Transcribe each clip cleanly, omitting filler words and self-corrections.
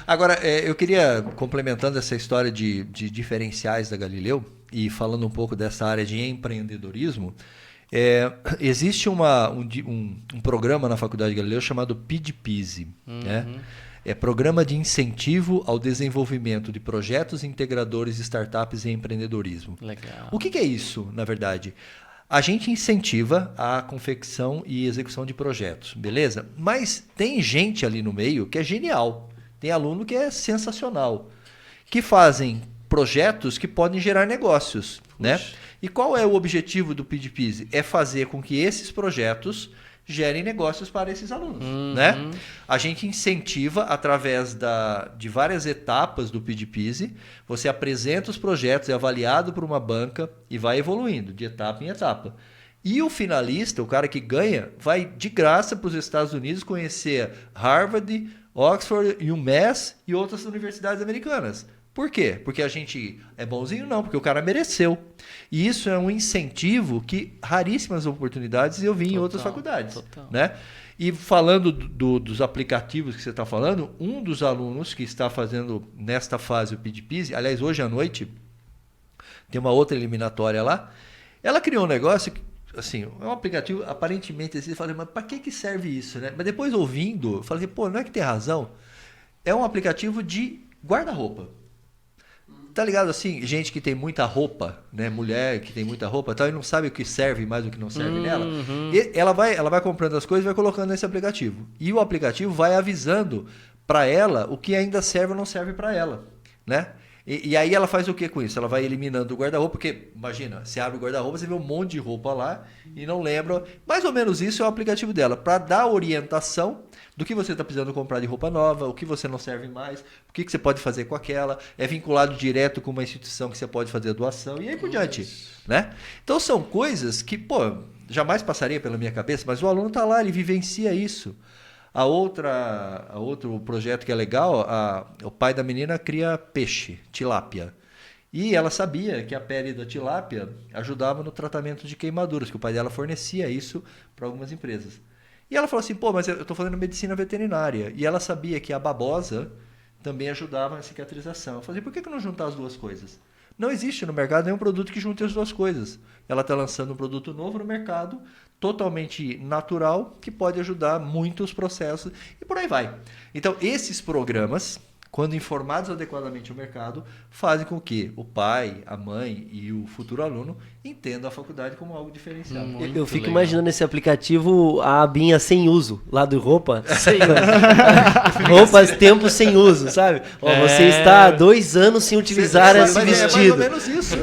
Agora, eu queria, complementando essa história de diferenciais da Galileu e falando um pouco dessa área de empreendedorismo, existe um programa na Faculdade de Galileu chamado PIDPISE, né? É Programa de Incentivo ao Desenvolvimento de Projetos Integradores, Startups e Empreendedorismo. Legal. O que é isso, na verdade? A gente incentiva a confecção e execução de projetos, beleza? Mas tem gente ali no meio que é genial. Tem aluno que é sensacional, que fazem projetos que podem gerar negócios, né? E qual é o objetivo do PIDPISE? É fazer com que esses projetos gerem negócios para esses alunos, né? A gente incentiva através de várias etapas do PIDPISE. Você apresenta os projetos, é avaliado por uma banca e vai evoluindo de etapa em etapa. E o finalista, o cara que ganha, vai de graça para os Estados Unidos conhecer Harvard, Oxford, UMass e outras universidades americanas. Por quê? Porque a gente é bonzinho? Não, porque o cara mereceu. E isso é um incentivo que raríssimas oportunidades eu vi em outras faculdades. Né? E falando dos aplicativos que você está falando, um dos alunos que está fazendo nesta fase o PIDPISE, aliás, hoje à noite, tem uma outra eliminatória lá, ela criou um negócio que, assim, é um aplicativo, aparentemente, assim, você fala, mas para que serve isso? Né? Mas depois ouvindo, eu falei, pô, não é que tem razão? É um aplicativo de guarda-roupa. Tá ligado assim, gente que tem muita roupa, né? Mulher que tem muita roupa, tal, e não sabe o que serve mais do que não serve nela. E ela vai comprando as coisas e vai colocando nesse aplicativo. E o aplicativo vai avisando para ela o que ainda serve ou não serve para ela, né? E aí ela faz o que com isso? Ela vai eliminando o guarda-roupa, porque, imagina, você abre o guarda-roupa, você vê um monte de roupa lá e não lembra. Mais ou menos isso é o aplicativo dela, para dar orientação do que você está precisando comprar de roupa nova, o que você não serve mais, o que você pode fazer com aquela. É vinculado direto com uma instituição que você pode fazer doação e aí por diante, né? Então são coisas que, pô, jamais passaria pela minha cabeça, mas o aluno está lá, ele vivencia isso. Outro projeto que é legal, o pai da menina cria peixe, tilápia. E ela sabia que a pele da tilápia ajudava no tratamento de queimaduras, que o pai dela fornecia isso para algumas empresas. E ela falou assim, pô, mas eu estou fazendo medicina veterinária. E ela sabia que a babosa também ajudava na cicatrização. Eu falei, por que não juntar as duas coisas? Não existe no mercado nenhum produto que junte as duas coisas. Ela está lançando um produto novo no mercado, totalmente natural, que pode ajudar muito os processos e por aí vai. Então, esses programas, quando informados adequadamente ao mercado, fazem com que o pai, a mãe e o futuro aluno entendam a faculdade como algo diferenciado. Eu fico imaginando esse aplicativo, a abinha sem uso, lá do roupa. Sem Roupas, tempo sem uso, sabe? Ó, você está há 2 anos sem utilizar esse vestido. É mais ou menos isso.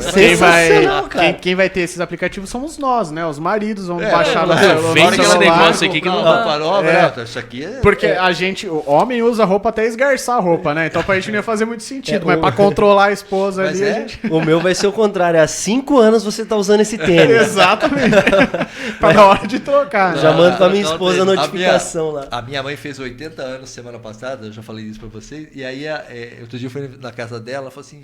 Quem vai ter esses aplicativos somos nós, né? Os maridos vão baixar no Vem esse celular. negócio aqui que não dá. Parou, isso aqui é... Porque o homem usa roupa até esgarçar a roupa, né? Então pra gente não ia fazer muito sentido. Mas pra controlar a esposa ali, a gente... O meu vai ser o contrário. Há 5 anos você tá usando esse tênis. Exatamente. Tá na hora de trocar. Já mando pra minha esposa a notificação lá. A minha mãe fez 80 anos semana passada, eu já falei isso pra vocês. E aí, outro dia eu fui na casa dela, ela falou assim...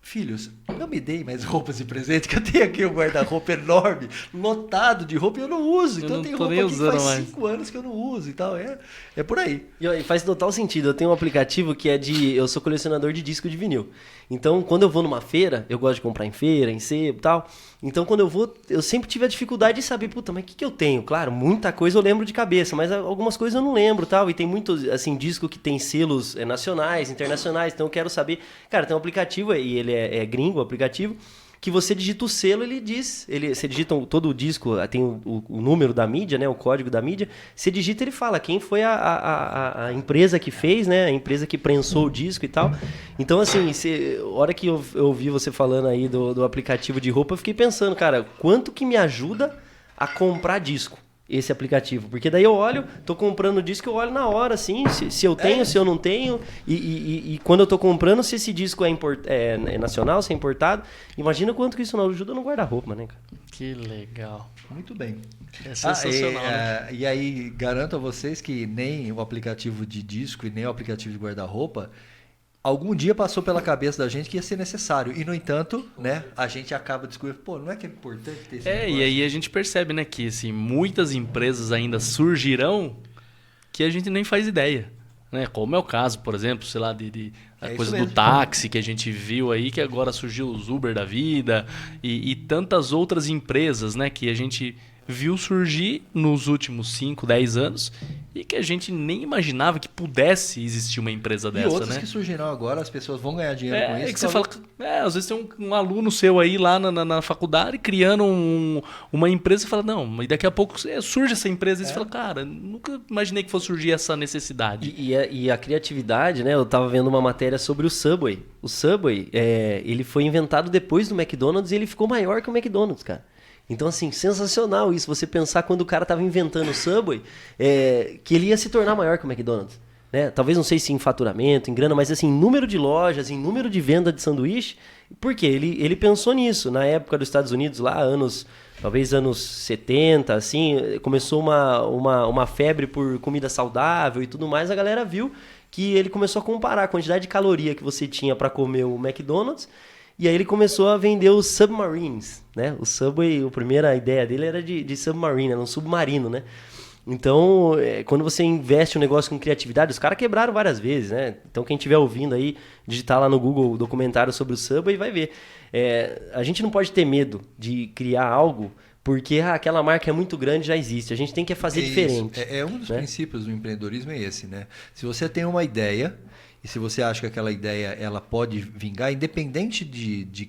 Filhos, não me deem mais roupas de presente, que eu tenho aqui um guarda-roupa enorme, lotado de roupa e eu não uso. Então tem roupa aqui que faz 5 anos que eu não uso e tal. É por aí. E faz total sentido. Eu tenho um aplicativo que é eu sou colecionador de disco de vinil. Então, quando eu vou numa feira, eu gosto de comprar em feira, em sebo e tal. Então, quando eu vou, eu sempre tive a dificuldade de saber, puta, mas o que eu tenho? Claro, muita coisa eu lembro de cabeça, mas algumas coisas eu não lembro e tal. E tem muitos, assim, disco que tem selos nacionais, internacionais. Então, eu quero saber... Cara, tem um aplicativo, e ele é gringo, o aplicativo, que você digita o selo, ele diz... Você digita todo o disco, tem o número da mídia, né? O código da mídia. Você digita, ele fala quem foi a empresa que fez, né? A empresa que prensou o disco e tal. Então, assim, a hora que eu ouvi você falando aí do aplicativo de roupa, eu fiquei pensando, cara, quanto que me ajuda a comprar disco? Esse aplicativo, porque daí eu olho, tô comprando disco, eu olho na hora, assim, se eu tenho, se eu não tenho, e quando eu tô comprando, se esse disco é nacional, se é importado, imagina quanto que isso não ajuda no guarda-roupa, né, cara? Que legal. Muito bem. É sensacional, né? E aí, garanto a vocês que nem o aplicativo de disco e nem o aplicativo de guarda-roupa algum dia passou pela cabeça da gente que ia ser necessário. E, no entanto, né, a gente acaba descobrindo, pô, não é que é importante ter esse negócio? E aí a gente percebe, né, que assim, muitas empresas ainda surgirão que a gente nem faz ideia. né? Como é o caso, por exemplo, sei lá, a É coisa isso do mesmo. táxi que a gente viu aí, que agora surgiu os Uber da vida e tantas outras empresas, né, que a gente viu surgir nos últimos 5, 10 anos e que a gente nem imaginava que pudesse existir uma empresa E dessa, outras né? que surgirão agora, as pessoas vão ganhar dinheiro com isso. É que você fala, às vezes tem um aluno seu aí lá na faculdade criando uma empresa e fala, não, e daqui a pouco surge essa empresa e você fala, cara, nunca imaginei que fosse surgir essa necessidade. E a criatividade, né? Eu tava vendo uma matéria sobre o Subway. O Subway, ele foi inventado depois do McDonald's e ele ficou maior que o McDonald's, cara. Então, assim, sensacional isso. Você pensar quando o cara tava inventando o Subway, que ele ia se tornar maior que o McDonald's. Né? Talvez, não sei se em faturamento, em grana, mas assim, em número de lojas, em número de venda de sanduíche. Por quê? Ele pensou nisso. Na época dos Estados Unidos, lá, talvez anos 70, assim, começou uma febre por comida saudável e tudo mais. A galera viu que ele começou a comparar a quantidade de caloria que você tinha para comer o McDonald's. E aí ele começou a vender os Submarines, né? O Subway, a primeira ideia dele era de Submarine, era um submarino, né? Então, quando você investe um negócio com criatividade, os caras quebraram várias vezes, né? Então, quem estiver ouvindo aí, digitar lá no Google documentário sobre o Subway, vai ver. A gente não pode ter medo de criar algo porque aquela marca é muito grande, já existe. A gente tem que fazer diferente. É um dos princípios do empreendedorismo é esse, né? Se você tem uma ideia e se você acha que aquela ideia ela pode vingar, independente de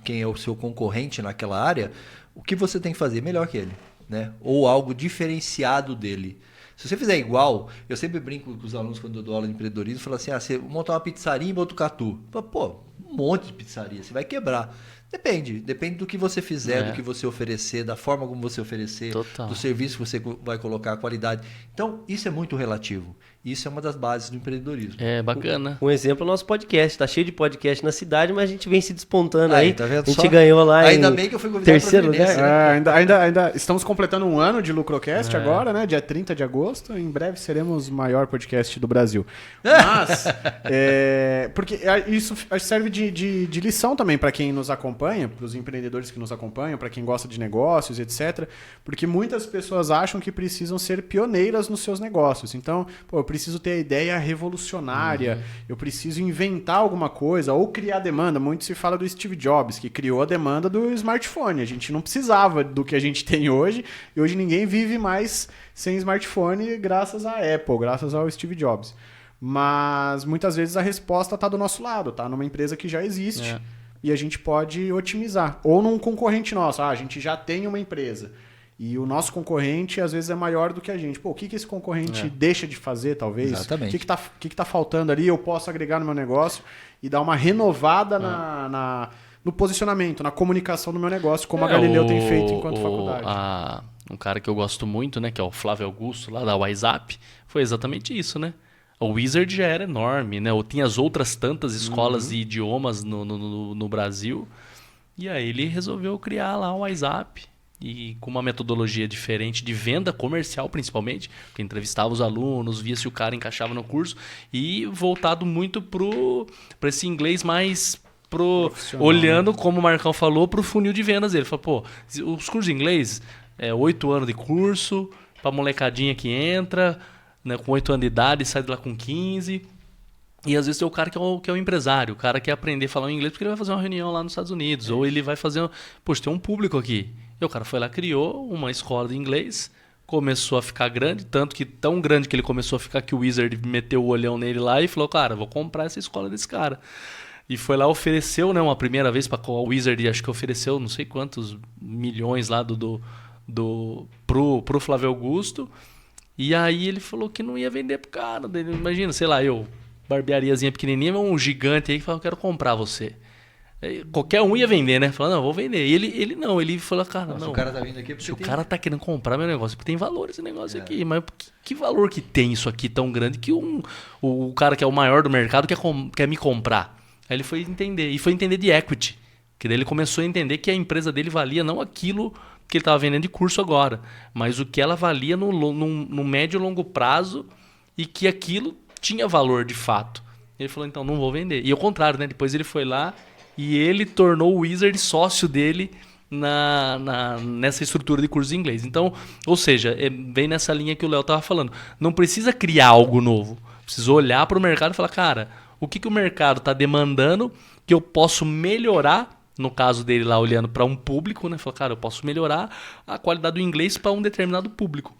quem é o seu concorrente naquela área, o que você tem que fazer melhor que ele, né? Ou algo diferenciado dele. Se você fizer igual, eu sempre brinco com os alunos quando eu dou aula de empreendedorismo, falo assim, você montar uma pizzaria em Botucatu. Pô, um monte de pizzaria, você vai quebrar. Depende do que você fizer, do que você oferecer, da forma como você oferecer, Total. do serviço que você vai colocar, a qualidade. Então, isso é muito relativo. Isso é uma das bases do empreendedorismo. É bacana. Um exemplo é o nosso podcast. Tá cheio de podcast na cidade, mas a gente vem se despontando aí. Tá vendo a gente só? ganhou lá Ainda em bem que eu fui convidado terceiro pra Fluminense, lugar. né? Ainda estamos completando um ano de Lucrocast agora, né? Dia 30 de agosto. Em breve seremos o maior podcast do Brasil. Mas, porque isso serve de lição também para quem nos acompanha, para os empreendedores que nos acompanham, para quem gosta de negócios, etc. Porque muitas pessoas acham que precisam ser pioneiras nos seus negócios. Então, eu preciso ter a ideia revolucionária, eu preciso inventar alguma coisa ou criar demanda. Muito se fala do Steve Jobs, que criou a demanda do smartphone. A gente não precisava do que a gente tem hoje, e hoje ninguém vive mais sem smartphone graças à Apple, graças ao Steve Jobs. Mas muitas vezes a resposta está do nosso lado, tá numa empresa que já existe e a gente pode otimizar. Ou num concorrente nosso, a gente já tem uma empresa e o nosso concorrente às vezes é maior do que a gente. O que esse concorrente deixa de fazer, talvez? Exatamente. O que tá faltando ali? Eu posso agregar no meu negócio e dar uma renovada no posicionamento, na comunicação do meu negócio, como a Galileu tem feito enquanto faculdade. Um cara que eu gosto muito, né, que é o Flávio Augusto, lá da WhatsApp, foi exatamente isso, né? O Wizard já era enorme, né? Ou tinha as outras tantas escolas de idiomas no Brasil. E aí ele resolveu criar lá o WhatsApp. E com uma metodologia diferente de venda comercial, principalmente, que entrevistava os alunos, via se o cara encaixava no curso, e voltado muito para esse inglês mais olhando, como o Marcão falou, para o funil de vendas dele. Ele falou, os cursos de inglês, 8 anos de curso, para molecadinha que entra, né, com 8 anos de idade, sai de lá com 15. E às vezes tem o cara que é o empresário, o cara quer aprender a falar inglês porque ele vai fazer uma reunião lá nos Estados Unidos, ou ele vai fazer... Poxa, tem um público aqui. E o cara foi lá, criou uma escola de inglês, começou a ficar grande, tão grande que ele começou a ficar que o Wizard meteu o olhão nele lá e falou, cara, vou comprar essa escola desse cara. E foi lá, ofereceu, né, uma primeira vez para o Wizard, acho que ofereceu não sei quantos milhões lá pro Flávio Augusto. E aí ele falou que não ia vender pro cara. Imagina, sei lá, barbeariazinha pequenininha, um gigante aí que falou, eu quero comprar você. Qualquer um ia vender, né? Falando, não, vou vender. E ele falou, cara, não. O cara tá vindo aqui porque se o cara tá querendo comprar meu negócio, porque tem valor esse negócio aqui. Mas que valor que tem isso aqui tão grande que o cara que é o maior do mercado quer me comprar? Aí ele foi entender. E foi entender de equity. Que daí ele começou a entender que a empresa dele valia não aquilo que ele estava vendendo de curso agora, mas o que ela valia no médio e longo prazo e que aquilo tinha valor de fato. Ele falou, então não vou vender. E ao contrário, né? Depois ele foi lá e ele tornou o Wizard sócio dele nessa estrutura de cursos de inglês. Então, ou seja, vem nessa linha que o Léo estava falando. Não precisa criar algo novo. preciso olhar para o mercado e falar, cara, o que o mercado está demandando que eu posso melhorar, no caso dele lá olhando para um público, né? Falar, cara, eu posso melhorar a qualidade do inglês para um determinado público.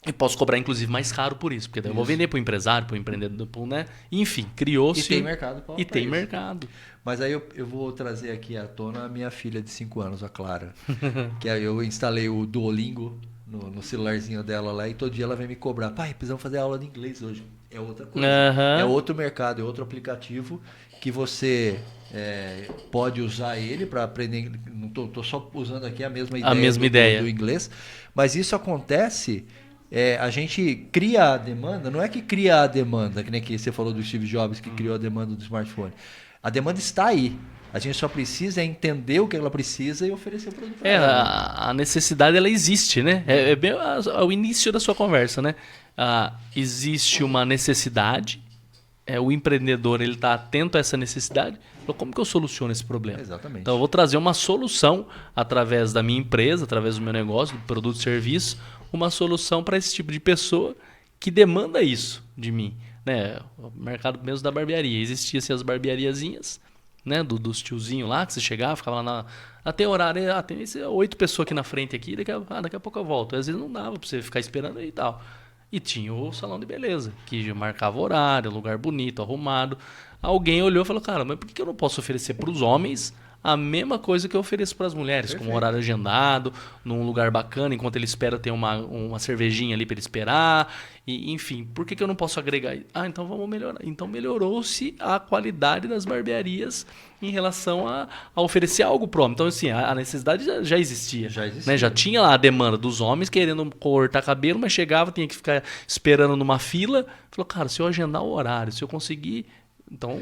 E posso cobrar, inclusive, mais caro por isso. Porque daí eu vou vender para o empresário, para o empreendedor, né? Enfim, criou-se... E tem mercado E tem mercado. Mas aí eu vou trazer aqui à tona a minha filha de 5 anos, a Clara. Que aí eu instalei o Duolingo no celularzinho dela lá e todo dia ela vem me cobrar. Pai, precisamos fazer aula de inglês hoje. É outra coisa. É outro mercado, é outro aplicativo que você pode usar ele para aprender. Não tô só usando aqui a mesma ideia, do inglês. Mas isso acontece... a gente cria a demanda, não é que cria a demanda, que nem que você falou do Steve Jobs que criou a demanda do smartphone. A demanda está aí. A gente só precisa entender o que ela precisa e oferecer o produto para ela. A necessidade ela existe, né? É bem o início da sua conversa, né? Existe uma necessidade, o empreendedor ele está atento a essa necessidade. Como que eu soluciono esse problema? Exatamente. Então eu vou trazer uma solução através da minha empresa, através do meu negócio, do produto e serviço, uma solução para esse tipo de pessoa que demanda isso de mim. Né? O mercado mesmo da barbearia. Existiam assim, as barbeariazinhas, né? Dos tiozinhos lá, que você chegava, ficava lá tem horário, tem 8 pessoas aqui na frente, aqui, daqui a pouco eu volto. Às vezes não dava para você ficar esperando aí e tal. E tinha o salão de beleza, que marcava horário, lugar bonito, arrumado. Alguém olhou e falou, cara, mas por que eu não posso oferecer para os homens a mesma coisa que eu ofereço para as mulheres? Perfeito. Com um horário agendado, num lugar bacana, enquanto ele espera ter uma cervejinha ali para ele esperar. E, enfim, por que eu não posso agregar? Então vamos melhorar. Então melhorou-se a qualidade das barbearias em relação a oferecer algo pro homem. Então, assim, a necessidade já existia. Né? Já tinha lá a demanda dos homens querendo cortar cabelo, mas chegava, tinha que ficar esperando numa fila. Falou, cara, se eu agendar o horário, se eu conseguir... Então,